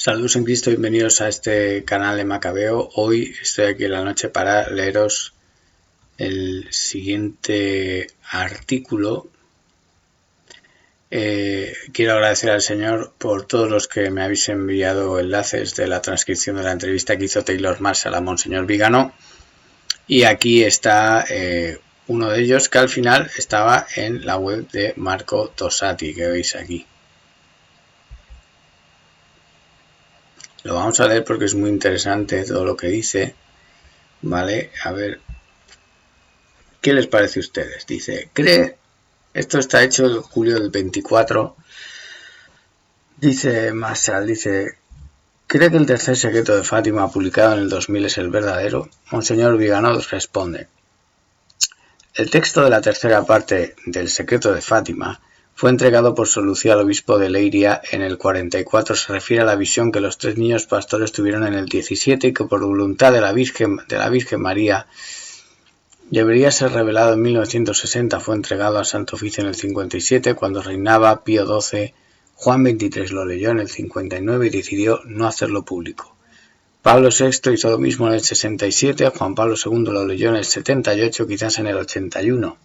Saludos en Cristo, bienvenidos a este canal de Macabeo. Hoy estoy aquí en la noche para leeros el siguiente artículo. Quiero agradecer al Señor por todos los que me habéis enviado enlaces de la transcripción de la entrevista que hizo Taylor Marshall a Monseñor Vigano. Y aquí está uno de ellos que al final estaba en la web de Marco Tosati, que veis aquí. Lo vamos a leer porque es muy interesante todo lo que dice. Vale, a ver. ¿Qué les parece a ustedes? Dice, esto está hecho en julio del 24. Dice Marshall, ¿cree que el tercer secreto de Fátima publicado en el 2000 es el verdadero? Monseñor Vigano responde, el texto de la tercera parte del secreto de Fátima fue entregado por Sor Lucía al obispo de Leiria en el 44. Se refiere a la visión que los 3 niños pastores tuvieron en el 17 y que por voluntad de la Virgen María debería ser revelado en 1960. Fue entregado al Santo Oficio en el 57, cuando reinaba Pío XII. Juan XXIII lo leyó en el 59 y decidió no hacerlo público. Pablo VI hizo lo mismo en el 67, Juan Pablo II lo leyó en el 78, quizás en el 81.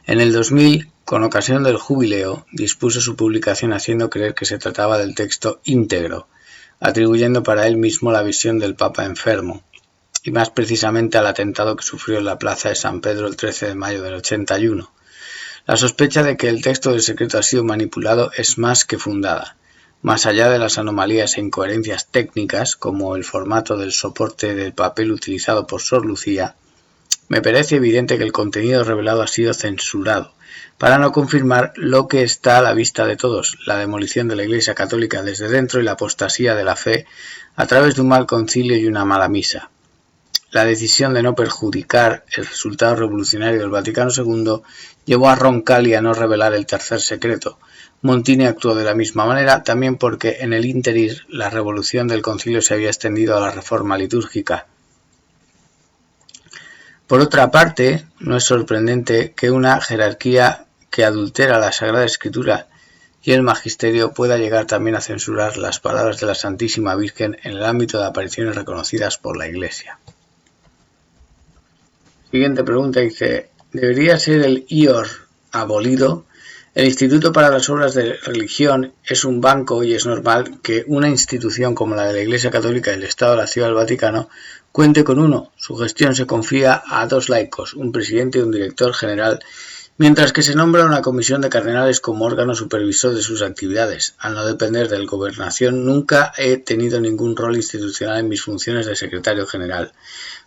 En el 2000, con ocasión del jubileo, dispuso su publicación haciendo creer que se trataba del texto íntegro, atribuyendo para él mismo la visión del Papa enfermo, y más precisamente al atentado que sufrió en la plaza de San Pedro el 13 de mayo del 81. La sospecha de que el texto del secreto ha sido manipulado es más que fundada. Más allá de las anomalías e incoherencias técnicas, como el formato del soporte del papel utilizado por Sor Lucía, me parece evidente que el contenido revelado ha sido censurado, para no confirmar lo que está a la vista de todos, la demolición de la Iglesia Católica desde dentro y la apostasía de la fe a través de un mal concilio y una mala misa. La decisión de no perjudicar el resultado revolucionario del Vaticano II llevó a Roncalli a no revelar el tercer secreto. Montini actuó de la misma manera, también porque en el ínterin la revolución del concilio se había extendido a la reforma litúrgica. Por otra parte, no es sorprendente que una jerarquía que adultera la Sagrada Escritura y el Magisterio pueda llegar también a censurar las palabras de la Santísima Virgen en el ámbito de apariciones reconocidas por la Iglesia. Siguiente pregunta dice, ¿debería ser el IOR abolido? El Instituto para las Obras de Religión es un banco y es normal que una institución como la de la Iglesia Católica y el Estado de la Ciudad del Vaticano cuente con uno. Su gestión se confía a 2 laicos, un presidente y un director general, mientras que se nombra una comisión de cardenales como órgano supervisor de sus actividades. Al no depender de la gobernación, nunca he tenido ningún rol institucional en mis funciones de secretario general.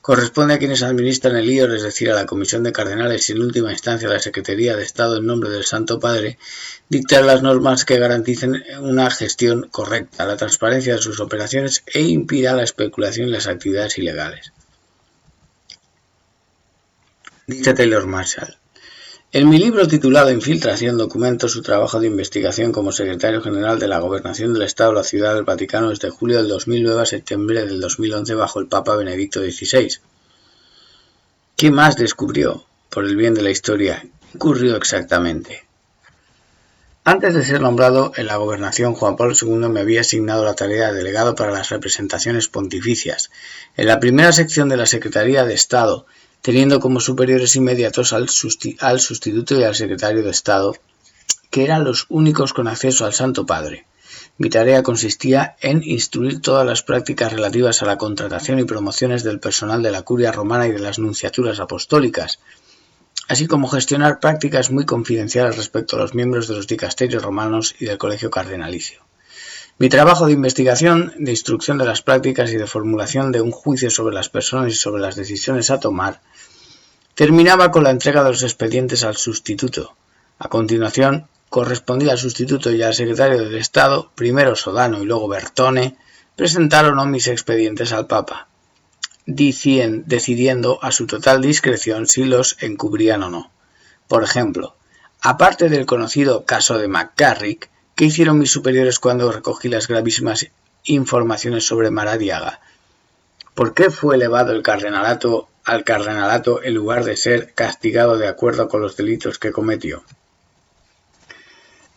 Corresponde a quienes administran el IOR, es decir, a la Comisión de Cardenales y en última instancia a la Secretaría de Estado en nombre del Santo Padre, dictar las normas que garanticen una gestión correcta, la transparencia de sus operaciones e impida la especulación y las actividades ilegales. Dice Taylor Marshall. En mi libro titulado Infiltración documento su trabajo de investigación como secretario general de la Gobernación del Estado de la Ciudad del Vaticano desde julio del 2009 a septiembre del 2011 bajo el Papa Benedicto XVI. ¿Qué más descubrió? Por el bien de la historia, ¿qué ocurrió exactamente? Antes de ser nombrado en la gobernación, Juan Pablo II me había asignado la tarea de delegado para las representaciones pontificias. En la primera sección de la Secretaría de Estado, teniendo como superiores inmediatos al sustituto y al secretario de Estado, que eran los únicos con acceso al Santo Padre. Mi tarea consistía en instruir todas las prácticas relativas a la contratación y promociones del personal de la Curia Romana y de las nunciaturas apostólicas, así como gestionar prácticas muy confidenciales respecto a los miembros de los dicasterios romanos y del colegio cardenalicio. Mi trabajo de investigación, de instrucción de las prácticas y de formulación de un juicio sobre las personas y sobre las decisiones a tomar, terminaba con la entrega de los expedientes al sustituto. A continuación, correspondía al sustituto y al secretario del Estado, primero Sodano y luego Bertone, presentar o no mis expedientes al Papa, decidiendo a su total discreción si los encubrían o no. Por ejemplo, aparte del conocido caso de McCarrick, ¿qué hicieron mis superiores cuando recogí las gravísimas informaciones sobre Maradiaga? ¿Por qué fue elevado el cardenalato al cardenalato en lugar de ser castigado de acuerdo con los delitos que cometió?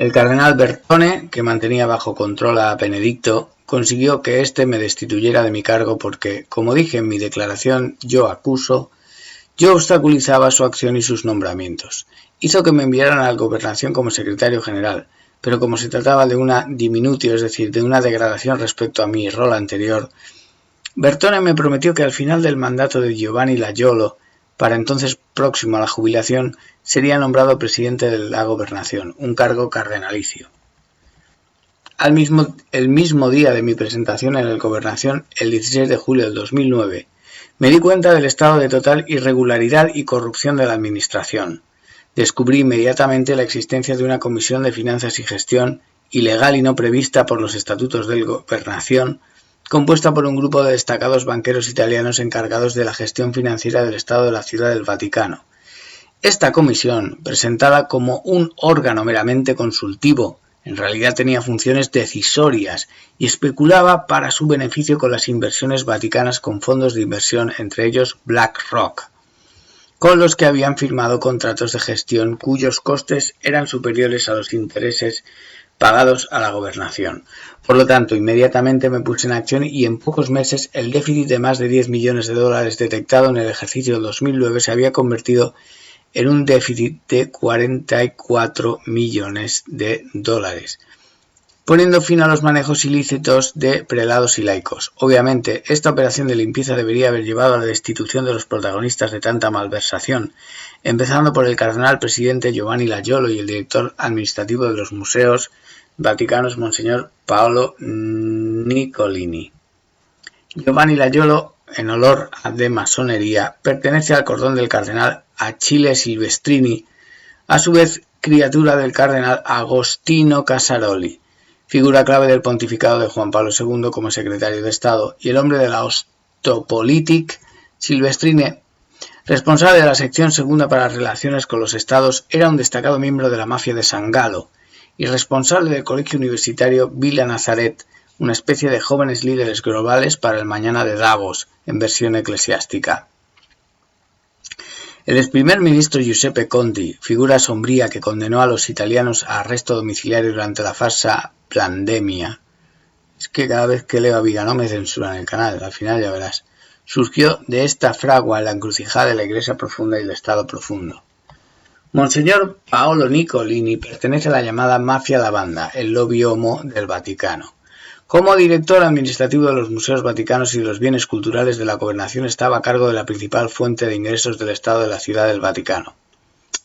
El cardenal Bertone, que mantenía bajo control a Benedicto, consiguió que éste me destituyera de mi cargo porque, como dije en mi declaración yo obstaculizaba su acción y sus nombramientos. Hizo que me enviaran a la gobernación como secretario general, pero como se trataba de una diminutio, es decir, de una degradación respecto a mi rol anterior, Bertone me prometió que al final del mandato de Giovanni Laiolo, para entonces próximo a la jubilación, sería nombrado presidente de la gobernación, un cargo cardenalicio. El mismo día de mi presentación en la gobernación, el 16 de julio del 2009, me di cuenta del estado de total irregularidad y corrupción de la administración. Descubrí inmediatamente la existencia de una comisión de finanzas y gestión, ilegal y no prevista por los estatutos de gobernación, compuesta por un grupo de destacados banqueros italianos encargados de la gestión financiera del Estado de la Ciudad del Vaticano. Esta comisión, presentada como un órgano meramente consultivo, en realidad tenía funciones decisorias y especulaba para su beneficio con las inversiones vaticanas con fondos de inversión, entre ellos BlackRock, con los que habían firmado contratos de gestión cuyos costes eran superiores a los intereses pagados a la gobernación. Por lo tanto, inmediatamente me puse en acción y en pocos meses el déficit de más de 10 millones de dólares detectado en el ejercicio 2009 se había convertido en un déficit de 44 millones de dólares, poniendo fin a los manejos ilícitos de prelados y laicos. Obviamente, esta operación de limpieza debería haber llevado a la destitución de los protagonistas de tanta malversación, empezando por el cardenal presidente Giovanni Laiolo y el director administrativo de los museos vaticanos, Monseñor Paolo Nicolini. Giovanni Laiolo, en olor a de masonería, pertenece al cordón del cardenal Achille Silvestrini, a su vez criatura del cardenal Agostino Casaroli, figura clave del pontificado de Juan Pablo II como secretario de Estado, y el hombre de la Ostpolitik, Silvestrini, responsable de la sección segunda para las relaciones con los estados, era un destacado miembro de la mafia de San Galo y responsable del colegio universitario Villa Nazaret, una especie de jóvenes líderes globales para el mañana de Davos, en versión eclesiástica. El ex primer ministro Giuseppe Conte, figura sombría que condenó a los italianos a arresto domiciliario durante la farsa pandemia. Es que cada vez que leo a Vigano me censuran el canal, al final ya verás. Surgió de esta fragua en la encrucijada de la Iglesia Profunda y el Estado Profundo. Monseñor Paolo Nicolini pertenece a la llamada Mafia da Banda, el lobby homo del Vaticano. Como director administrativo de los museos vaticanos y de los bienes culturales de la gobernación estaba a cargo de la principal fuente de ingresos del Estado de la Ciudad del Vaticano.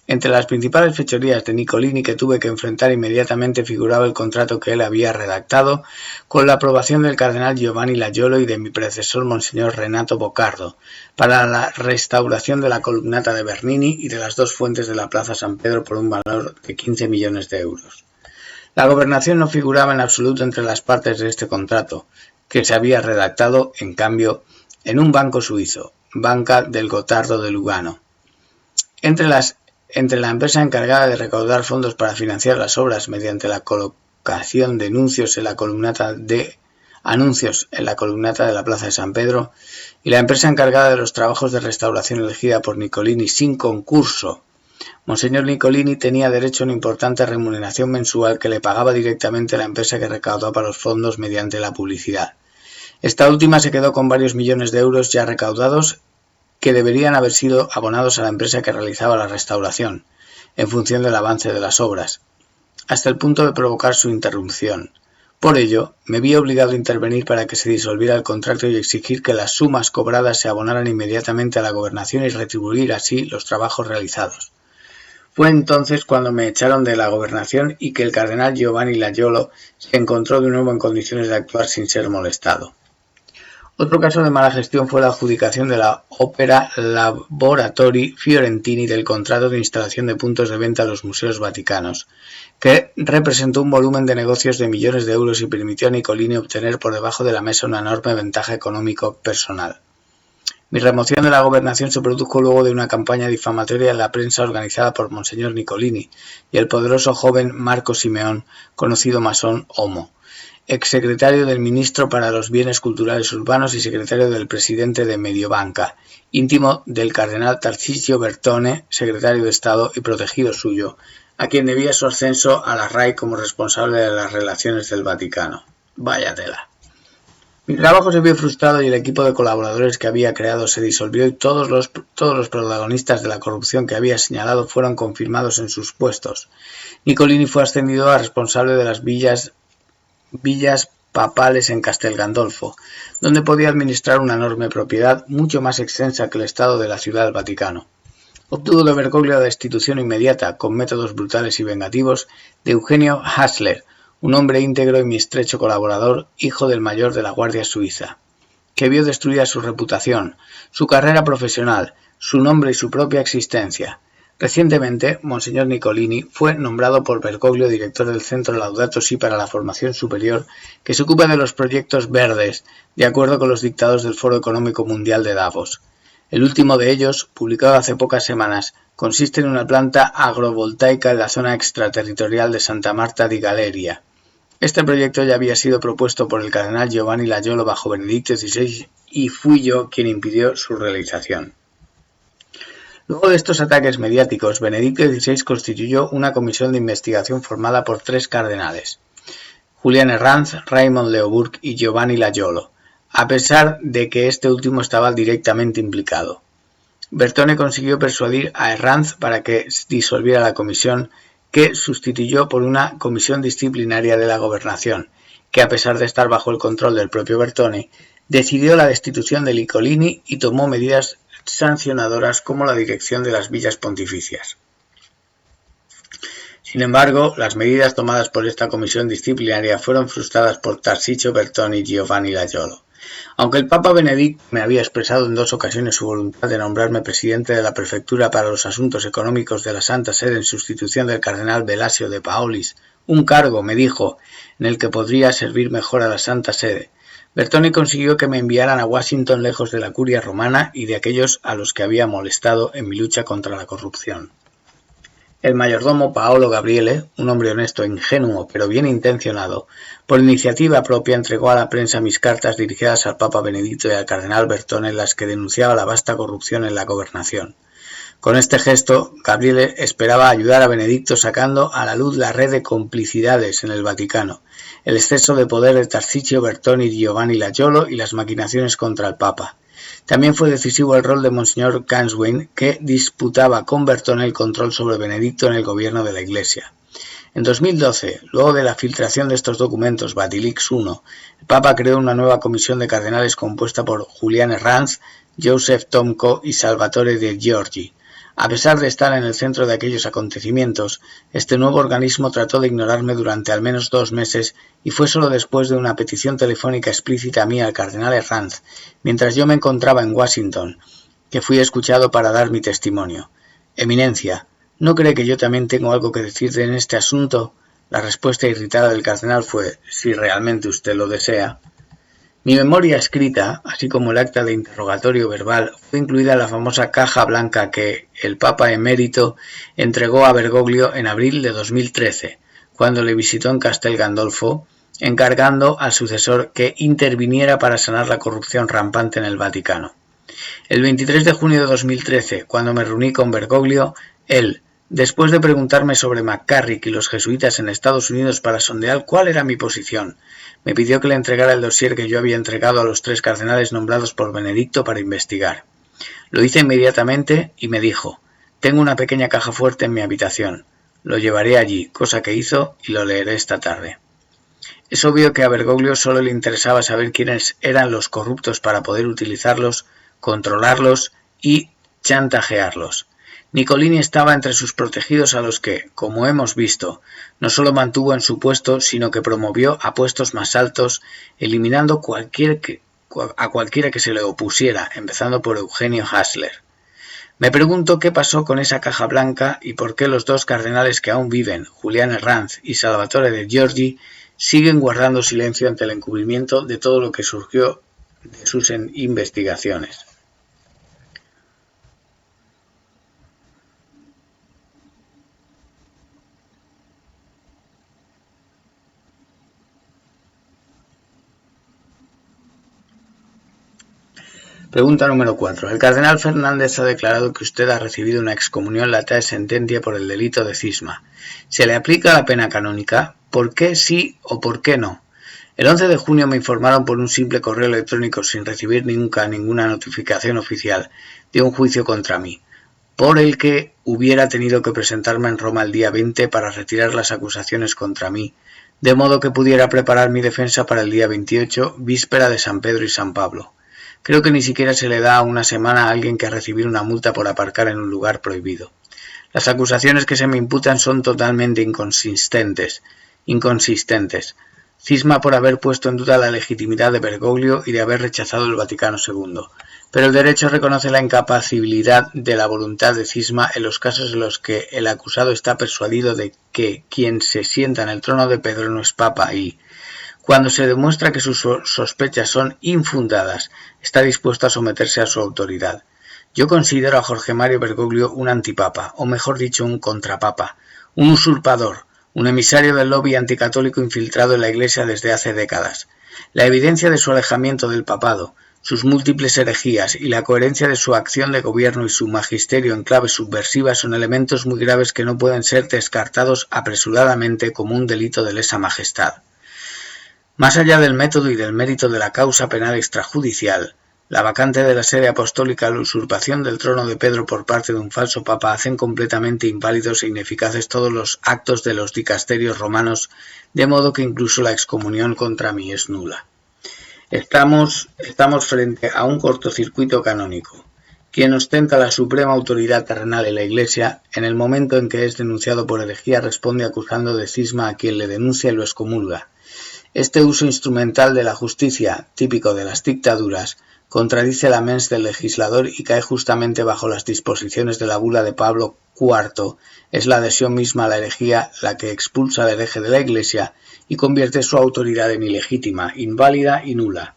Entre las principales fechorías de Nicolini que tuve que enfrentar inmediatamente figuraba el contrato que él había redactado con la aprobación del cardenal Giovanni Laiolo y de mi predecesor Monseñor Renato Boccardo para la restauración de la columnata de Bernini y de las dos fuentes de la Plaza San Pedro por un valor de 15 millones de euros. La gobernación no figuraba en absoluto entre las partes de este contrato, que se había redactado, en cambio, en un banco suizo, Banca del Gotardo de Lugano. Entre la empresa encargada de recaudar fondos para financiar las obras mediante la colocación de anuncios en la columnata de la Plaza de San Pedro y la empresa encargada de los trabajos de restauración elegida por Nicolini sin concurso, Monseñor Nicolini tenía derecho a una importante remuneración mensual que le pagaba directamente la empresa que recaudaba los fondos mediante la publicidad. Esta última se quedó con varios millones de euros ya recaudados que deberían haber sido abonados a la empresa que realizaba la restauración, en función del avance de las obras, hasta el punto de provocar su interrupción. Por ello, me vi obligado a intervenir para que se disolviera el contrato y exigir que las sumas cobradas se abonaran inmediatamente a la gobernación y retribuir así los trabajos realizados. Fue entonces cuando me echaron de la gobernación y que el cardenal Giovanni Laiolo se encontró de nuevo en condiciones de actuar sin ser molestado. Otro caso de mala gestión fue la adjudicación de la Opera Laboratori Fiorentini del contrato de instalación de puntos de venta a los museos vaticanos, que representó un volumen de negocios de millones de euros y permitió a Nicolini obtener por debajo de la mesa una enorme ventaja económico personal. Mi remoción de la gobernación se produjo luego de una campaña difamatoria en la prensa organizada por Monseñor Nicolini y el poderoso joven Marco Simeón, conocido masón homo, exsecretario del ministro para los bienes culturales urbanos y secretario del presidente de Mediobanca, íntimo del cardenal Tarcisio Bertone, secretario de Estado y protegido suyo, a quien debía su ascenso a la RAI como responsable de las relaciones del Vaticano. Vaya tela. Mi trabajo se vio frustrado y el equipo de colaboradores que había creado se disolvió y todos los protagonistas de la corrupción que había señalado fueron confirmados en sus puestos. Nicolini fue ascendido a responsable de las villas papales en Castel Gandolfo, donde podía administrar una enorme propiedad mucho más extensa que el estado de la Ciudad del Vaticano. Obtuvo de Bergoglio la destitución inmediata, con métodos brutales y vengativos, de Eugenio Hassler, un hombre íntegro y mi estrecho colaborador, hijo del mayor de la Guardia Suiza, que vio destruida su reputación, su carrera profesional, su nombre y su propia existencia. Recientemente, Monseñor Nicolini fue nombrado por Bergoglio director del Centro Laudato Si para la Formación Superior, que se ocupa de los proyectos verdes, de acuerdo con los dictados del Foro Económico Mundial de Davos. El último de ellos, publicado hace pocas semanas, consiste en una planta agrovoltaica en la zona extraterritorial de Santa Marta di Galeria. Este proyecto ya había sido propuesto por el cardenal Giovanni Laiolo bajo Benedicto XVI y fui yo quien impidió su realización. Luego de estos ataques mediáticos, Benedicto XVI constituyó una comisión de investigación formada por 3 cardenales, Julián Herranz, Raymond Leoburg y Giovanni Laiolo, a pesar de que este último estaba directamente implicado. Bertone consiguió persuadir a Herranz para que disolviera la comisión, que sustituyó por una comisión disciplinaria de la gobernación, que a pesar de estar bajo el control del propio Bertone, decidió la destitución de Nicolini y tomó medidas sancionadoras como la dirección de las villas pontificias. Sin embargo, las medidas tomadas por esta comisión disciplinaria fueron frustradas por Tarcisio Bertone y Giovanni Laiolo. Aunque el Papa Benedicto me había expresado en 2 ocasiones su voluntad de nombrarme presidente de la Prefectura para los Asuntos Económicos de la Santa Sede en sustitución del cardenal Velasio de Paolis, un cargo, me dijo, en el que podría servir mejor a la Santa Sede, Bertone consiguió que me enviaran a Washington lejos de la curia romana y de aquellos a los que había molestado en mi lucha contra la corrupción. El mayordomo Paolo Gabriele, un hombre honesto e ingenuo pero bien intencionado, por iniciativa propia entregó a la prensa mis cartas dirigidas al Papa Benedicto y al cardenal Bertone en las que denunciaba la vasta corrupción en la gobernación. Con este gesto, Gabriele esperaba ayudar a Benedicto sacando a la luz la red de complicidades en el Vaticano, el exceso de poder de Tarcisio Bertone y Giovanni Laiolo y las maquinaciones contra el Papa. También fue decisivo el rol de Monseñor Ganswein, que disputaba con Bertone el control sobre Benedicto en el gobierno de la Iglesia. En 2012, luego de la filtración de estos documentos, Batilix I, el Papa creó una nueva comisión de cardenales compuesta por Julián Herranz, Joseph Tomko y Salvatore De Giorgi. A pesar de estar en el centro de aquellos acontecimientos, este nuevo organismo trató de ignorarme durante al menos 2 meses y fue solo después de una petición telefónica explícita mía al cardenal Herranz, mientras yo me encontraba en Washington, que fui escuchado para dar mi testimonio. Eminencia, ¿no cree que yo también tengo algo que decirle en este asunto? La respuesta irritada del cardenal fue, si realmente usted lo desea. Mi memoria escrita, así como el acta de interrogatorio verbal, fue incluida en la famosa caja blanca que el Papa emérito entregó a Bergoglio en abril de 2013, cuando le visitó en Castel Gandolfo, encargando al sucesor que interviniera para sanar la corrupción rampante en el Vaticano. El 23 de junio de 2013, cuando me reuní con Bergoglio, él, después de preguntarme sobre McCarrick y los jesuitas en Estados Unidos para sondear cuál era mi posición, me pidió que le entregara el dossier que yo había entregado a los 3 cardenales nombrados por Benedicto para investigar. Lo hice inmediatamente y me dijo, tengo una pequeña caja fuerte en mi habitación, lo llevaré allí, cosa que hizo y lo leeré esta tarde. Es obvio que a Bergoglio solo le interesaba saber quiénes eran los corruptos para poder utilizarlos, controlarlos y chantajearlos. Nicolini estaba entre sus protegidos a los que, como hemos visto, no solo mantuvo en su puesto, sino que promovió a puestos más altos, eliminando a cualquiera que se le opusiera, empezando por Eugenio Hassler. Me pregunto qué pasó con esa caja blanca y por qué los 2 cardenales que aún viven, Julián Herranz y Salvatore De Giorgi, siguen guardando silencio ante el encubrimiento de todo lo que surgió de sus investigaciones. Pregunta número 4. El cardenal Fernández ha declarado que usted ha recibido una excomunión latae sententia por el delito de cisma. ¿Se le aplica la pena canónica? ¿Por qué sí o por qué no? El 11 de junio me informaron por un simple correo electrónico sin recibir nunca ninguna notificación oficial de un juicio contra mí, por el que hubiera tenido que presentarme en Roma el día 20 para retirar las acusaciones contra mí, de modo que pudiera preparar mi defensa para el día 28, víspera de San Pedro y San Pablo. Creo que ni siquiera se le da una semana a alguien que ha recibido una multa por aparcar en un lugar prohibido. Las acusaciones que se me imputan son totalmente inconsistentes. Cisma por haber puesto en duda la legitimidad de Bergoglio y de haber rechazado el Vaticano II. Pero el derecho reconoce la incapacibilidad de la voluntad de cisma en los casos en los que el acusado está persuadido de que quien se sienta en el trono de Pedro no es papa y, cuando se demuestra que sus sospechas son infundadas, está dispuesto a someterse a su autoridad. Yo considero a Jorge Mario Bergoglio un antipapa, o mejor dicho, un contrapapa, un usurpador, un emisario del lobby anticatólico infiltrado en la Iglesia desde hace décadas. La evidencia de su alejamiento del papado, sus múltiples herejías y la coherencia de su acción de gobierno y su magisterio en clave subversiva son elementos muy graves que no pueden ser descartados apresuradamente como un delito de lesa majestad. Más allá del método y del mérito de la causa penal extrajudicial, la vacante de la sede apostólica, la usurpación del trono de Pedro por parte de un falso papa hacen completamente inválidos e ineficaces todos los actos de los dicasterios romanos, de modo que incluso la excomunión contra mí es nula. Estamos frente a un cortocircuito canónico. Quien ostenta la suprema autoridad terrenal en la Iglesia, en el momento en que es denunciado por herejía, responde acusando de cisma a quien le denuncia y lo excomulga. Este uso instrumental de la justicia, típico de las dictaduras, contradice la mens del legislador y cae justamente bajo las disposiciones de la bula de Pablo IV. Es la adhesión misma a la herejía la que expulsa al hereje de la Iglesia y convierte su autoridad en ilegítima, inválida y nula.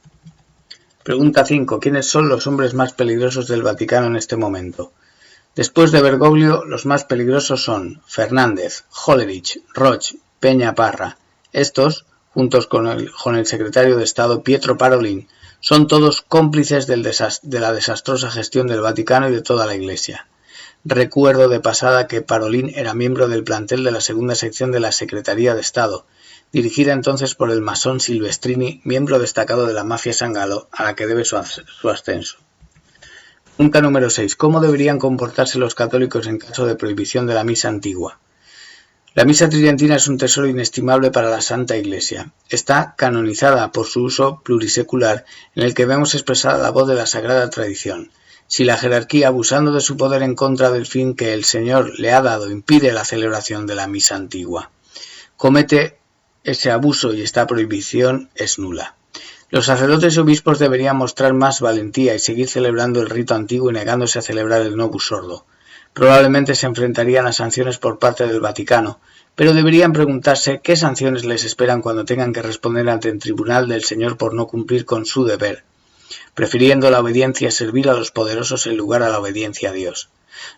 Pregunta 5. ¿Quiénes son los hombres más peligrosos del Vaticano en este momento? Después de Bergoglio, los más peligrosos son Fernández, Hollerich, Roch, Peña Parra. Estos, juntos con el secretario de Estado Pietro Parolin, son todos cómplices de la desastrosa gestión del Vaticano y de toda la Iglesia. Recuerdo de pasada que Parolin era miembro del plantel de la segunda sección de la Secretaría de Estado, dirigida entonces por el masón Silvestrini, miembro destacado de la mafia San Galo, a la que debe su ascenso. Pregunta número 6. ¿Cómo deberían comportarse los católicos en caso de prohibición de la misa antigua? La misa tridentina es un tesoro inestimable para la Santa Iglesia. Está canonizada por su uso plurisecular, en el que vemos expresada la voz de la sagrada tradición. Si la jerarquía, abusando de su poder en contra del fin que el Señor le ha dado, impide la celebración de la misa antigua, comete ese abuso y esta prohibición es nula. Los sacerdotes y obispos deberían mostrar más valentía y seguir celebrando el rito antiguo y negándose a celebrar el Novus Ordo. Probablemente se enfrentarían a sanciones por parte del Vaticano, pero deberían preguntarse qué sanciones les esperan cuando tengan que responder ante el tribunal del Señor por no cumplir con su deber, prefiriendo la obediencia a servir a los poderosos en lugar a la obediencia a Dios.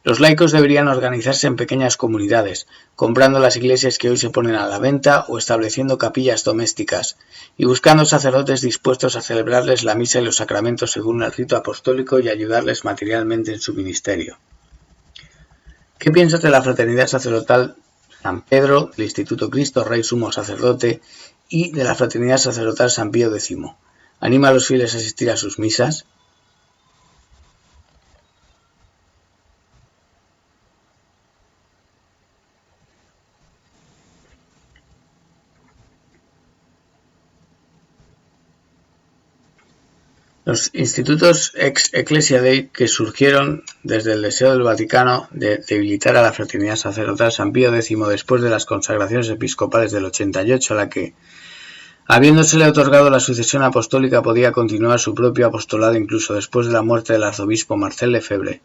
Los laicos deberían organizarse en pequeñas comunidades, comprando las iglesias que hoy se ponen a la venta o estableciendo capillas domésticas, y buscando sacerdotes dispuestos a celebrarles la misa y los sacramentos según el rito apostólico y ayudarles materialmente en su ministerio. ¿Qué piensas de la Fraternidad Sacerdotal San Pedro, del Instituto Cristo Rey Sumo Sacerdote y de la Fraternidad Sacerdotal San Pío X? ¿Anima a los fieles a asistir a sus misas? Los institutos ex Ecclesia Dei, que surgieron desde el deseo del Vaticano de debilitar a la Fraternidad Sacerdotal San Pío X después de las consagraciones episcopales del 88, a la que, habiéndosele otorgado la sucesión apostólica, podía continuar su propio apostolado incluso después de la muerte del arzobispo Marcel Lefebvre.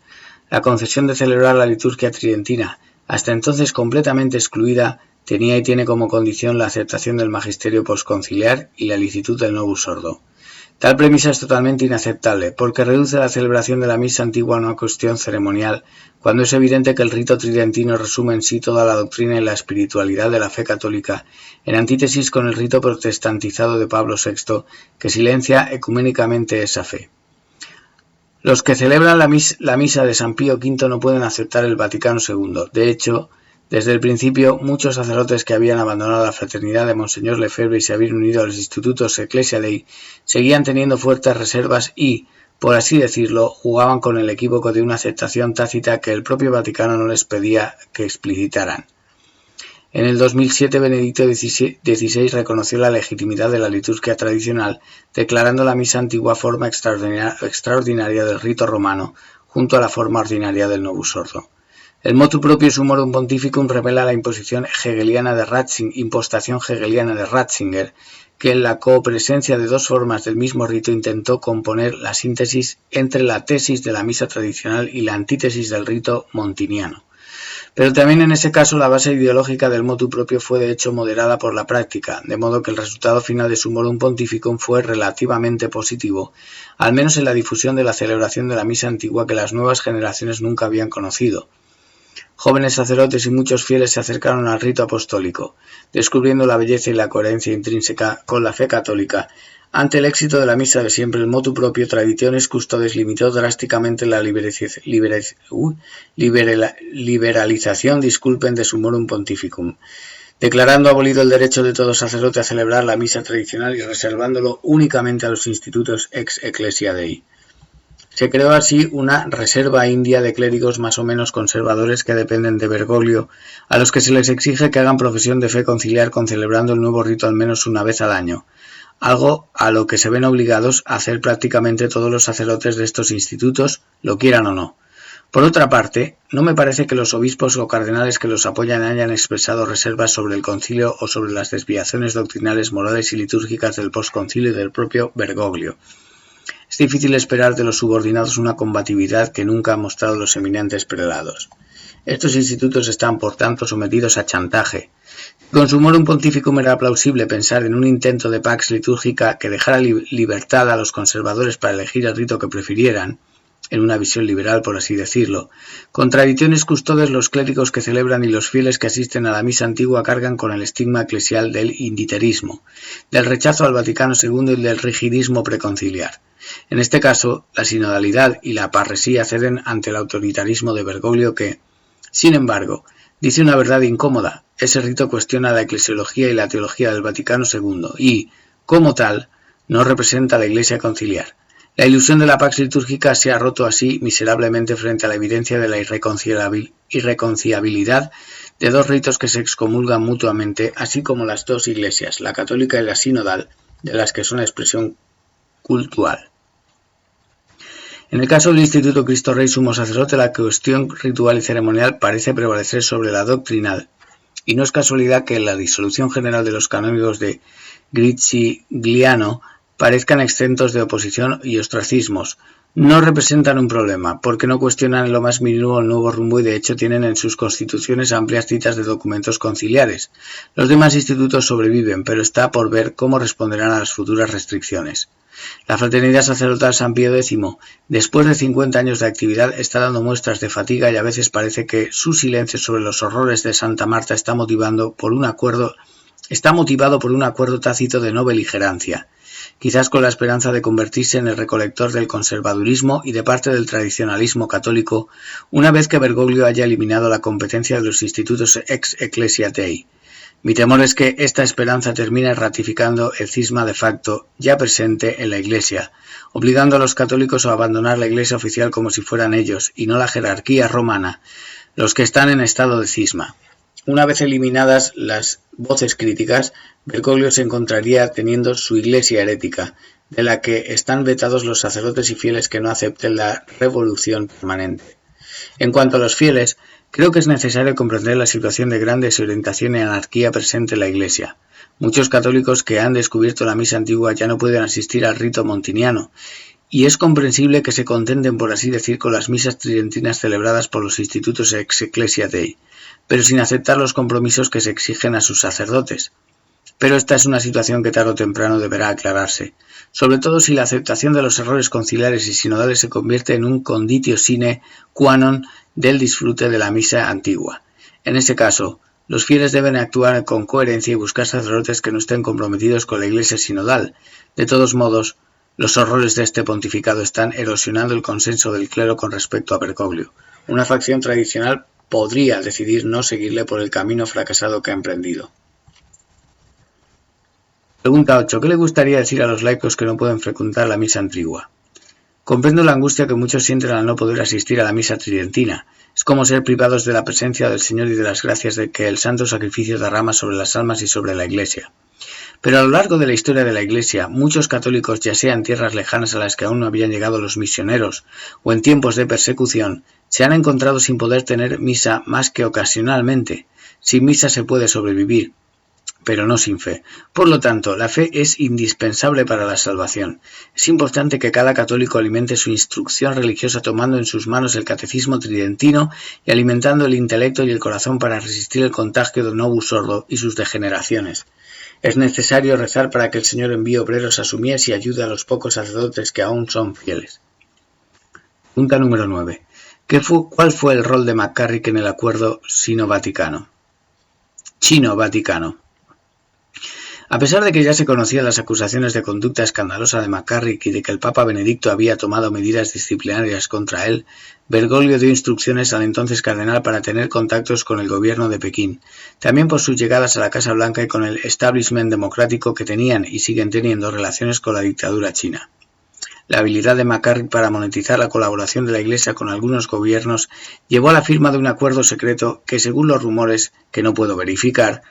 La concesión de celebrar la liturgia tridentina, hasta entonces completamente excluida, tenía y tiene como condición la aceptación del magisterio posconciliar y la licitud del Novus Ordo. Tal premisa es totalmente inaceptable, porque reduce la celebración de la misa antigua a una cuestión ceremonial, cuando es evidente que el rito tridentino resume en sí toda la doctrina y la espiritualidad de la fe católica, en antítesis con el rito protestantizado de Pablo VI, que silencia ecuménicamente esa fe. Los que celebran la misa de San Pío V no pueden aceptar el Vaticano II. De hecho, desde el principio, muchos sacerdotes que habían abandonado la fraternidad de Monseñor Lefebvre y se habían unido a los institutos Ecclesia Dei seguían teniendo fuertes reservas y, por así decirlo, jugaban con el equívoco de una aceptación tácita que el propio Vaticano no les pedía que explicitaran. En el 2007, Benedicto XVI reconoció la legitimidad de la liturgia tradicional, declarando la misa antigua forma extraordinaria del rito romano, junto a la forma ordinaria del Novus Ordo. El motu proprio Summorum Pontificum revela la impostación hegeliana de Ratzinger, que en la copresencia de dos formas del mismo rito intentó componer la síntesis entre la tesis de la misa tradicional y la antítesis del rito montiniano. Pero también en ese caso la base ideológica del motu proprio fue de hecho moderada por la práctica, de modo que el resultado final de Summorum Pontificum fue relativamente positivo, al menos en la difusión de la celebración de la misa antigua que las nuevas generaciones nunca habían conocido. Jóvenes sacerdotes y muchos fieles se acercaron al rito apostólico, descubriendo la belleza y la coherencia intrínseca con la fe católica. Ante el éxito de la misa de siempre, el motu proprio Traditionis Custodes limitó drásticamente la liberalización de Summorum Pontificum, declarando abolido el derecho de todo sacerdote a celebrar la misa tradicional y reservándolo únicamente a los institutos ex Ecclesia Dei. Se creó así una reserva india de clérigos más o menos conservadores que dependen de Bergoglio, a los que se les exige que hagan profesión de fe conciliar con celebrando el nuevo rito al menos una vez al año, algo a lo que se ven obligados a hacer prácticamente todos los sacerdotes de estos institutos, lo quieran o no. Por otra parte, no me parece que los obispos o cardenales que los apoyan hayan expresado reservas sobre el concilio o sobre las desviaciones doctrinales, morales y litúrgicas del posconcilio y del propio Bergoglio. Es difícil esperar de los subordinados una combatividad que nunca han mostrado los eminentes prelados. Estos institutos están, por tanto, sometidos a chantaje. Con Summorum Pontificum era plausible pensar en un intento de pax litúrgica que dejara libertad a los conservadores para elegir el rito que prefirieran, en una visión liberal por así decirlo. Con Traditionis Custodes los clérigos que celebran y los fieles que asisten a la misa antigua cargan con el estigma eclesial del inditerismo, del rechazo al Vaticano II y del rigidismo preconciliar. En este caso, la sinodalidad y la parresía ceden ante el autoritarismo de Bergoglio que, sin embargo, dice una verdad incómoda: ese rito cuestiona la eclesiología y la teología del Vaticano II y, como tal, no representa a la Iglesia conciliar. La ilusión de la pax litúrgica se ha roto así miserablemente frente a la evidencia de la irreconciliabilidad de dos ritos que se excomulgan mutuamente, así como las dos iglesias, la católica y la sinodal, de las que son expresión cultural. En el caso del Instituto Cristo Rey Sumo Sacerdote, la cuestión ritual y ceremonial parece prevalecer sobre la doctrinal, y no es casualidad que en la disolución general de los canónigos de Gricigliano parezcan exentos de oposición y ostracismos. No representan un problema, porque no cuestionan en lo más mínimo el nuevo rumbo y de hecho tienen en sus constituciones amplias citas de documentos conciliares. Los demás institutos sobreviven, pero está por ver cómo responderán a las futuras restricciones. La Fraternidad Sacerdotal San Pío X, después de 50 años de actividad, está dando muestras de fatiga y a veces parece que su silencio sobre los horrores de Santa Marta está motivado por un acuerdo tácito de no beligerancia, quizás con la esperanza de convertirse en el recolector del conservadurismo y de parte del tradicionalismo católico, una vez que Bergoglio haya eliminado la competencia de los institutos ex Ecclesia Dei. Mi temor es que esta esperanza termine ratificando el cisma de facto ya presente en la Iglesia, obligando a los católicos a abandonar la Iglesia oficial como si fueran ellos, y no la jerarquía romana, los que están en estado de cisma. Una vez eliminadas las voces críticas, Bergoglio se encontraría teniendo su Iglesia herética, de la que están vetados los sacerdotes y fieles que no acepten la revolución permanente. En cuanto a los fieles, creo que es necesario comprender la situación de gran desorientación y anarquía presente en la Iglesia. Muchos católicos que han descubierto la misa antigua ya no pueden asistir al rito montiniano, y es comprensible que se contenten, por así decir, con las misas tridentinas celebradas por los institutos ex Ecclesia Dei, pero sin aceptar los compromisos que se exigen a sus sacerdotes. Pero esta es una situación que tarde o temprano deberá aclararse, sobre todo si la aceptación de los errores conciliares y sinodales se convierte en un conditio sine qua non del disfrute de la misa antigua. En ese caso, los fieles deben actuar con coherencia y buscar sacerdotes que no estén comprometidos con la Iglesia sinodal. De todos modos, Los horrores de este pontificado están erosionando el consenso del clero con respecto a Bergoglio. Una facción tradicional podría decidir no seguirle por el camino fracasado que ha emprendido. Pregunta 8. ¿Qué le gustaría decir a los laicos que no pueden frecuentar la misa antigua? Comprendo la angustia que muchos sienten al no poder asistir a la misa tridentina. Es como ser privados de la presencia del Señor y de las gracias de que el santo sacrificio derrama sobre las almas y sobre la Iglesia. Pero a lo largo de la historia de la Iglesia, muchos católicos, ya sea en tierras lejanas a las que aún no habían llegado los misioneros o en tiempos de persecución, se han encontrado sin poder tener misa más que ocasionalmente. Sin misa se puede sobrevivir, pero no sin fe. Por lo tanto, la fe es indispensable para la salvación. Es importante que cada católico alimente su instrucción religiosa tomando en sus manos el catecismo tridentino y alimentando el intelecto y el corazón para resistir el contagio del novus ordo y sus degeneraciones. Es necesario rezar para que el Señor envíe obreros a su mies y ayude a los pocos sacerdotes que aún son fieles. Pregunta número 9. ¿Cuál fue el rol de McCarrick en el acuerdo chino-vaticano? A pesar de que ya se conocían las acusaciones de conducta escandalosa de McCarrick y de que el Papa Benedicto había tomado medidas disciplinarias contra él, Bergoglio dio instrucciones al entonces cardenal para tener contactos con el gobierno de Pekín, también por sus llegadas a la Casa Blanca y con el establishment democrático que tenían y siguen teniendo relaciones con la dictadura china. La habilidad de McCarrick para monetizar la colaboración de la Iglesia con algunos gobiernos llevó a la firma de un acuerdo secreto que, según los rumores, que no puedo verificar,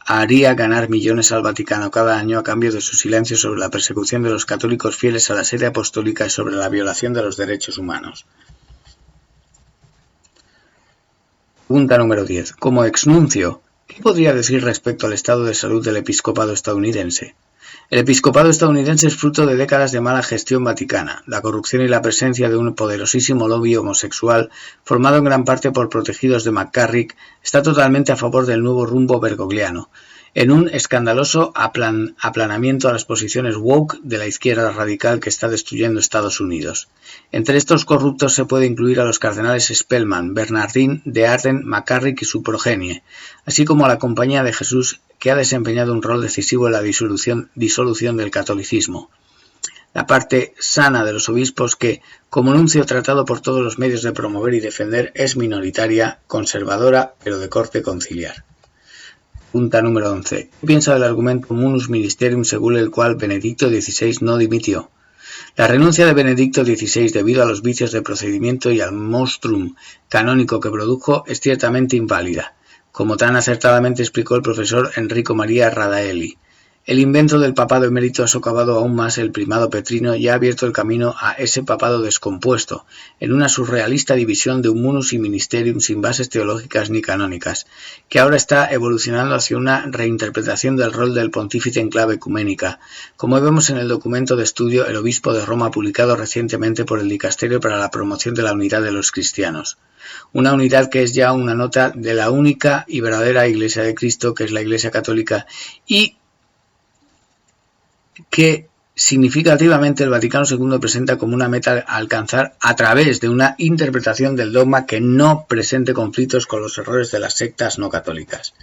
haría ganar millones al Vaticano cada año a cambio de su silencio sobre la persecución de los católicos fieles a la sede apostólica y sobre la violación de los derechos humanos. Pregunta número 10. Como exnuncio, ¿qué podría decir respecto al estado de salud del episcopado estadounidense? El episcopado estadounidense es fruto de décadas de mala gestión vaticana, la corrupción y la presencia de un poderosísimo lobby homosexual, formado en gran parte por protegidos de McCarrick, está totalmente a favor del nuevo rumbo bergogliano, en un escandaloso aplanamiento a las posiciones woke de la izquierda radical que está destruyendo Estados Unidos. Entre estos corruptos se puede incluir a los cardenales Spellman, Bernardin, de Arden, McCarrick y su progenie, así como a la Compañía de Jesús, que ha desempeñado un rol decisivo en la disolución del catolicismo. La parte sana de los obispos que, como nuncio tratado por todos los medios de promover y defender, es minoritaria, conservadora, pero de corte conciliar. Pregunta número 11. ¿Qué piensa del argumento Munus Ministerium según el cual Benedicto XVI no dimitió? La renuncia de Benedicto XVI debido a los vicios de procedimiento y al monstrum canónico que produjo es ciertamente inválida, como tan acertadamente explicó el profesor Enrico María Radaelli. El invento del papado emérito ha socavado aún más el primado petrino y ha abierto el camino a ese papado descompuesto, en una surrealista división de un munus y ministerium sin bases teológicas ni canónicas, que ahora está evolucionando hacia una reinterpretación del rol del pontífice en clave ecuménica, como vemos en el documento de estudio El Obispo de Roma publicado recientemente por el Dicasterio para la Promoción de la Unidad de los Cristianos. Una unidad que es ya una nota de la única y verdadera Iglesia de Cristo, que es la Iglesia Católica, y que significativamente el Vaticano II presenta como una meta a alcanzar a través de una interpretación del dogma que no presente conflictos con los errores de las sectas no católicas.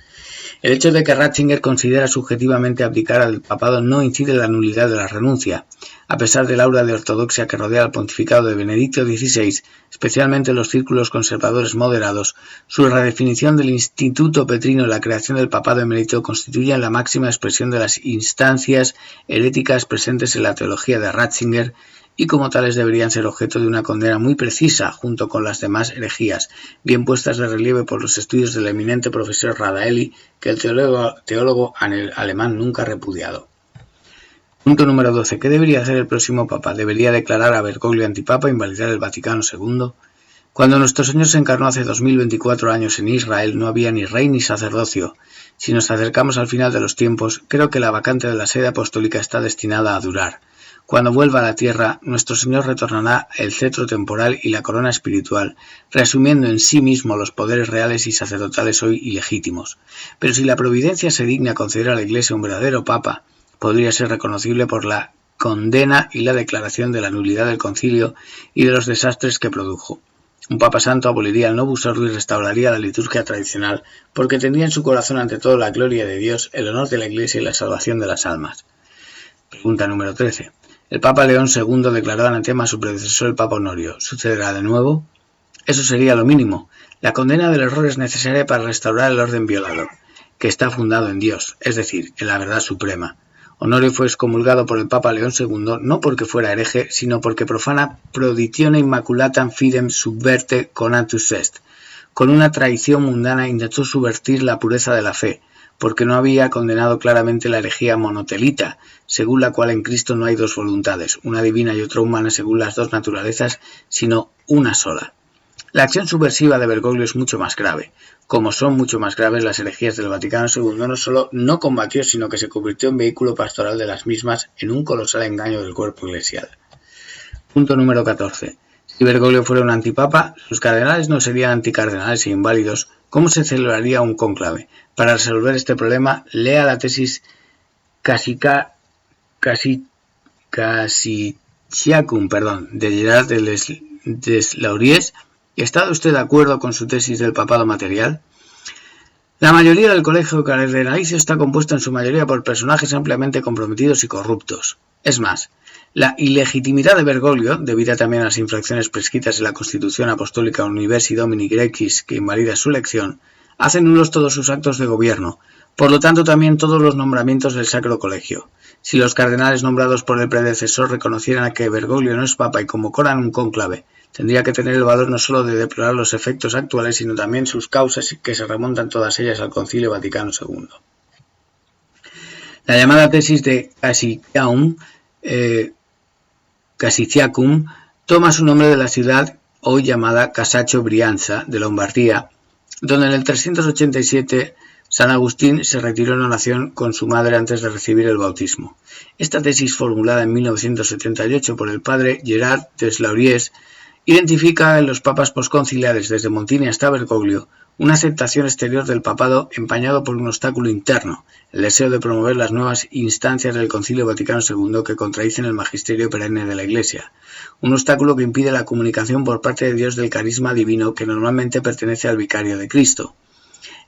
El hecho de que Ratzinger considera subjetivamente abdicar al papado no incide en la nulidad de la renuncia, a pesar del aura de ortodoxia que rodea al pontificado de Benedicto XVI, especialmente en los círculos conservadores moderados. Su redefinición del instituto petrino y la creación del papado emérito constituyen la máxima expresión de las instancias heréticas presentes en la teología de Ratzinger y como tales deberían ser objeto de una condena muy precisa junto con las demás herejías, bien puestas de relieve por los estudios del eminente profesor Radaelli, que el teólogo alemán nunca ha repudiado. Punto número 12. ¿Qué debería hacer el próximo Papa? ¿Debería declarar a Bergoglio antipapa e invalidar el Vaticano II? Cuando nuestro Señor se encarnó hace 2024 años en Israel no había ni rey ni sacerdocio. Si nos acercamos al final de los tiempos, creo que la vacante de la sede apostólica está destinada a durar. Cuando vuelva a la tierra, nuestro Señor retornará el cetro temporal y la corona espiritual, reasumiendo en sí mismo los poderes reales y sacerdotales hoy ilegítimos. Pero si la providencia se digna conceder a la Iglesia un verdadero Papa, podría ser reconocible por la condena y la declaración de la nulidad del concilio y de los desastres que produjo. Un Papa Santo aboliría el Novus Ordo y restauraría la liturgia tradicional, porque tendría en su corazón ante todo la gloria de Dios, el honor de la Iglesia y la salvación de las almas. Pregunta número 13. El Papa León II declaró anatema a su predecesor, el Papa Honorio. ¿Sucederá de nuevo? Eso sería lo mínimo. La condena del error es necesaria para restaurar el orden violado, que está fundado en Dios, es decir, en la verdad suprema. Honorio fue excomulgado por el Papa León II no porque fuera hereje, sino porque profana proditione immaculatam fidem subverte conatus est. Con una traición mundana intentó subvertir la pureza de la fe, porque no había condenado claramente la herejía monotelita, según la cual en Cristo no hay dos voluntades, una divina y otra humana según las dos naturalezas, sino una sola. La acción subversiva de Bergoglio es mucho más grave. Como son mucho más graves las herejías del Vaticano II, no solo no combatió, sino que se convirtió en vehículo pastoral de las mismas en un colosal engaño del cuerpo eclesial. Punto número 14. Si Bergoglio fuera un antipapa, sus cardenales no serían anticardenales e inválidos. ¿Cómo se celebraría un cónclave? Para resolver este problema, lea la tesis Cassiciacum de Gerard de Deslauriers. ¿Está usted de acuerdo con su tesis del papado material? La mayoría del colegio cardenalicio está compuesto en su mayoría por personajes ampliamente comprometidos y corruptos. Es más, la ilegitimidad de Bergoglio, debida también a las infracciones prescritas en la Constitución Apostólica Universi Domini Grecis que invalida su elección, hace nulos todos sus actos de gobierno, por lo tanto también todos los nombramientos del Sacro Colegio. Si los cardenales nombrados por el predecesor reconocieran que Bergoglio no es papa y convocaran un cónclave, tendría que tener el valor no solo de deplorar los efectos actuales, sino también sus causas, que se remontan todas ellas al Concilio Vaticano II. La llamada tesis de Cassiciacum toma su nombre de la ciudad hoy llamada Casaccio Brianza, de Lombardía, donde en el 387 San Agustín se retiró en oración con su madre antes de recibir el bautismo. Esta tesis, formulada en 1978 por el padre Gerard de Deslauriers, identifica en los papas posconciliares desde Montini hasta Bergoglio una aceptación exterior del papado empañado por un obstáculo interno, el deseo de promover las nuevas instancias del Concilio Vaticano II que contradicen el magisterio perenne de la Iglesia, un obstáculo que impide la comunicación por parte de Dios del carisma divino que normalmente pertenece al vicario de Cristo.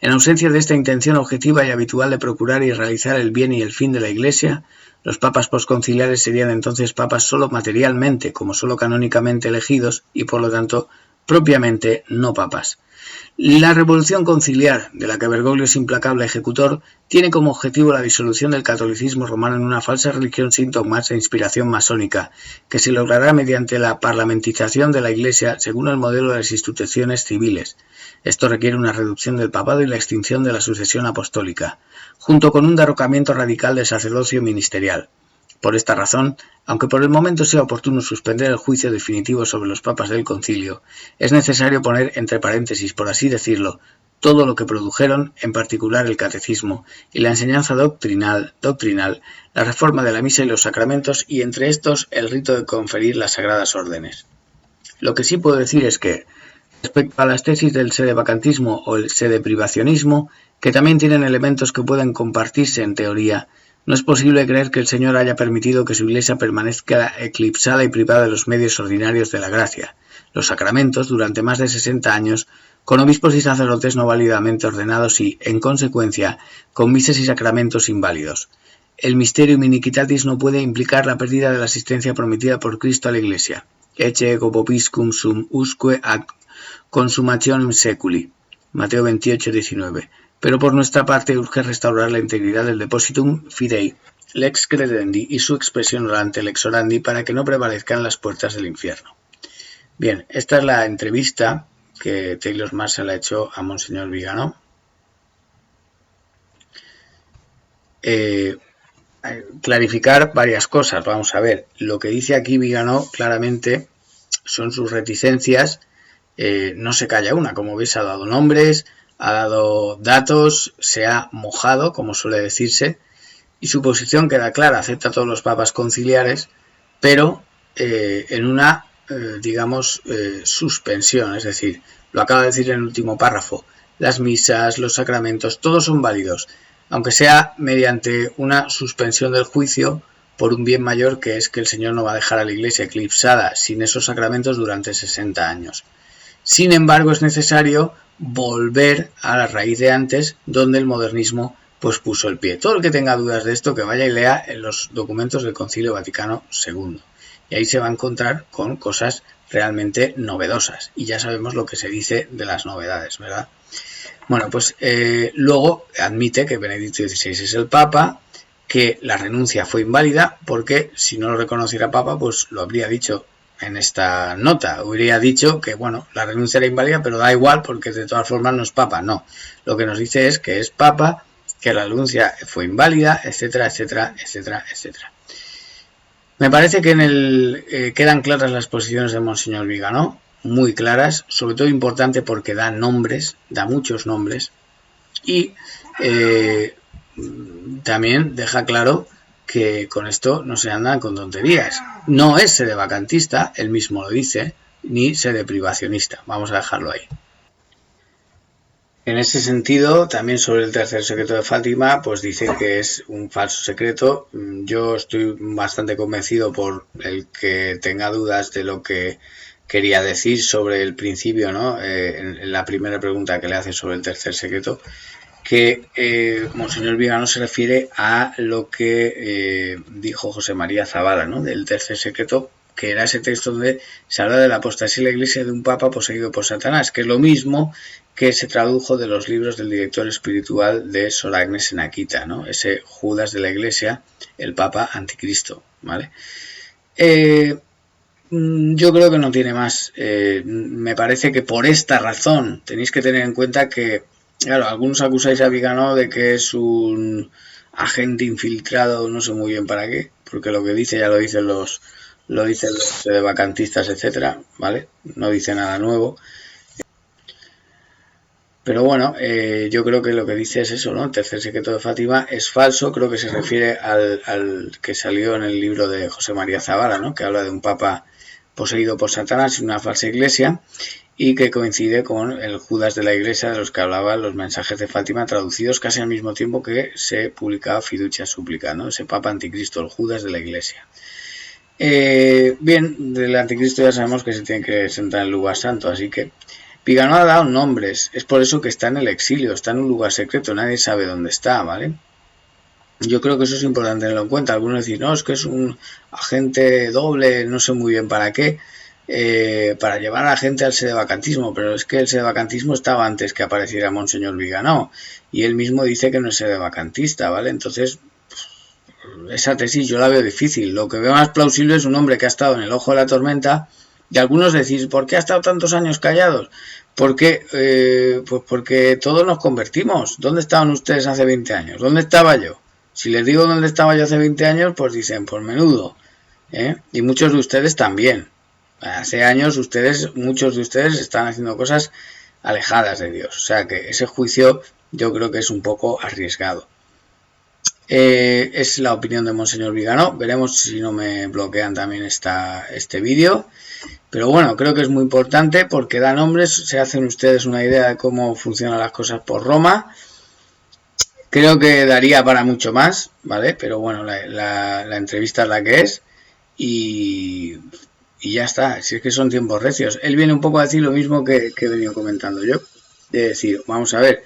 En ausencia de esta intención objetiva y habitual de procurar y realizar el bien y el fin de la Iglesia, los papas posconciliares serían entonces papas solo materialmente, como solo canónicamente elegidos, y por lo tanto propiamente no papas. La revolución conciliar, de la que Bergoglio es implacable ejecutor, tiene como objetivo la disolución del catolicismo romano en una falsa religión sin dogmas e inspiración masónica, que se logrará mediante la parlamentización de la Iglesia según el modelo de las instituciones civiles. Esto requiere una reducción del papado y la extinción de la sucesión apostólica, junto con un derrocamiento radical del sacerdocio ministerial. Por esta razón, aunque por el momento sea oportuno suspender el juicio definitivo sobre los papas del concilio, es necesario poner entre paréntesis, por así decirlo, todo lo que produjeron, en particular el catecismo y la enseñanza doctrinal, la reforma de la misa y los sacramentos, y entre estos el rito de conferir las sagradas órdenes. Lo que sí puedo decir es que, respecto a las tesis del sedevacantismo o el sedeprivacionismo, que también tienen elementos que pueden compartirse en teoría, no es posible creer que el Señor haya permitido que su Iglesia permanezca eclipsada y privada de los medios ordinarios de la gracia, los sacramentos, durante más de 60 años, con obispos y sacerdotes no válidamente ordenados y, en consecuencia, con misas y sacramentos inválidos. El mysterium iniquitatis no puede implicar la pérdida de la asistencia prometida por Cristo a la Iglesia. Ecce ego popiscum sum usque ad consumationem seculi. Mateo 28:19. Pero por nuestra parte urge restaurar la integridad del depositum fidei, lex credendi y su expresión orante lex orandi para que no prevalezcan las puertas del infierno. Bien, esta es la entrevista que Taylor Marshall ha hecho a Monseñor Vigano. Clarificar varias cosas. Vamos a ver, lo que dice aquí Vigano claramente son sus reticencias. No se calla una, como veis ha dado nombres, ha dado datos, se ha mojado, como suele decirse, y su posición queda clara, acepta a todos los papas conciliares, pero en una, suspensión, es decir, lo acaba de decir en el último párrafo, las misas, los sacramentos, todos son válidos, aunque sea mediante una suspensión del juicio por un bien mayor, que es que el Señor no va a dejar a la Iglesia eclipsada sin esos sacramentos durante 60 años. Sin embargo, es necesario volver a la raíz de antes, donde el modernismo pues puso el pie. Todo el que tenga dudas de esto, que vaya y lea en los documentos del Concilio Vaticano II. Y ahí se va a encontrar con cosas realmente novedosas. Y ya sabemos lo que se dice de las novedades, ¿verdad? Bueno, pues luego admite que Benedicto XVI es el Papa, que la renuncia fue inválida porque si no lo reconociera Papa, pues lo habría dicho en esta nota. Habría dicho que, bueno, la renuncia era inválida, pero da igual porque de todas formas no es Papa. No, lo que nos dice es que es Papa, que la renuncia fue inválida, etcétera, etcétera, etcétera, etcétera. Me parece que quedan claras las posiciones de Monseñor Viganó, muy claras, sobre todo importante porque da nombres, da muchos nombres, y también deja claro que con esto no se andan con tonterías. No es sedevacantista, él mismo lo dice, ni sedeprivacionista. Vamos a dejarlo ahí. En ese sentido, también sobre el tercer secreto de Fátima, pues dice que es un falso secreto. Yo estoy bastante convencido por el que tenga dudas de lo que quería decir sobre el principio, ¿no? En la primera pregunta que le hace sobre el tercer secreto, que Monseñor Viganó se refiere a lo que dijo José María Zabala, ¿no? Del tercer secreto, que era ese texto donde se habla de la apostasía de la Iglesia de un papa poseído por Satanás, que es lo mismo que se tradujo de los libros del director espiritual de Sor Agnes en Akita, ¿no? Ese Judas de la Iglesia, el Papa Anticristo, ¿vale? Yo creo que no tiene más. Me parece que por esta razón tenéis que tener en cuenta que, claro, algunos acusáis a Viganó de que es un agente infiltrado, no sé muy bien para qué, porque lo que dice ya lo dicen los vacantistas, etcétera, ¿vale? No dice nada nuevo. Pero bueno, yo creo que lo que dice es eso, ¿no? El tercer secreto de Fátima es falso, creo que se refiere al que salió en el libro de José María Zabala, ¿no? Que habla de un papa poseído por Satanás y una falsa iglesia, y que coincide con el Judas de la Iglesia de los que hablaban los mensajes de Fátima, traducidos casi al mismo tiempo que se publicaba Fiducia Supplica, ¿no? Ese papa anticristo, el Judas de la Iglesia. Bien, del anticristo ya sabemos que se tiene que sentar en el lugar santo, así que Viganó ha dado nombres, es por eso que está en el exilio, está en un lugar secreto, nadie sabe dónde está, ¿vale? Yo creo que eso es importante tenerlo en cuenta. Algunos dicen, no, es que es un agente doble, no sé muy bien para qué, para llevar a la gente al sedevacantismo, pero es que el sedevacantismo estaba antes que apareciera Monseñor Viganó, y él mismo dice que no es sedevacantista, ¿vale? Entonces, esa tesis yo la veo difícil. Lo que veo más plausible es un hombre que ha estado en el ojo de la tormenta. Y algunos decís, ¿por qué ha estado tantos años callados? Porque, pues porque todos nos convertimos. ¿Dónde estaban ustedes hace 20 años? ¿Dónde estaba yo? Si les digo dónde estaba yo hace 20 años, pues dicen, por menudo. Y muchos de ustedes también. Hace años muchos de ustedes están haciendo cosas alejadas de Dios. O sea que ese juicio yo creo que es un poco arriesgado. Es la opinión de Monseñor Viganó. Veremos si no me bloquean también este vídeo. Pero bueno, creo que es muy importante porque da nombres, se hacen ustedes una idea de cómo funcionan las cosas por Roma. Creo que daría para mucho más, ¿vale? Pero bueno, la entrevista es la que es y ya está. Si es que son tiempos recios. Él viene un poco a decir lo mismo que he venido comentando yo. De decir, vamos a ver,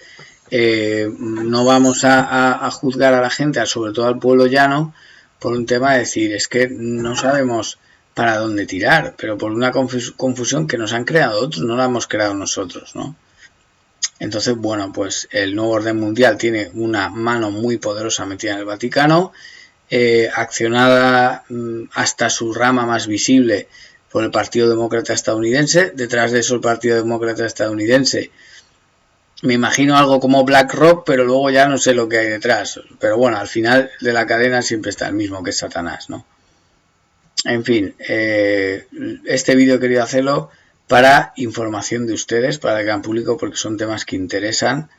no vamos a juzgar a la gente, sobre todo al pueblo llano, por un tema de decir, es que no sabemos para dónde tirar, pero por una confusión que nos han creado otros, no la hemos creado nosotros, ¿no? Entonces, bueno, pues el nuevo orden mundial tiene una mano muy poderosa metida en el Vaticano, accionada hasta su rama más visible por el Partido Demócrata Estadounidense. Detrás de eso el Partido Demócrata Estadounidense, me imagino algo como BlackRock, pero luego ya no sé lo que hay detrás. Pero bueno, al final de la cadena siempre está el mismo, que es Satanás, ¿no? En fin, este vídeo he querido hacerlo para información de ustedes, para el gran público, porque son temas que interesan,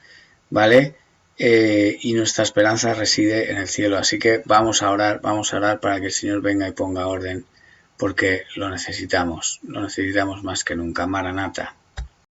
¿vale? Y nuestra esperanza reside en el cielo. Así que vamos a orar para que el Señor venga y ponga orden, porque lo necesitamos más que nunca. Maranata.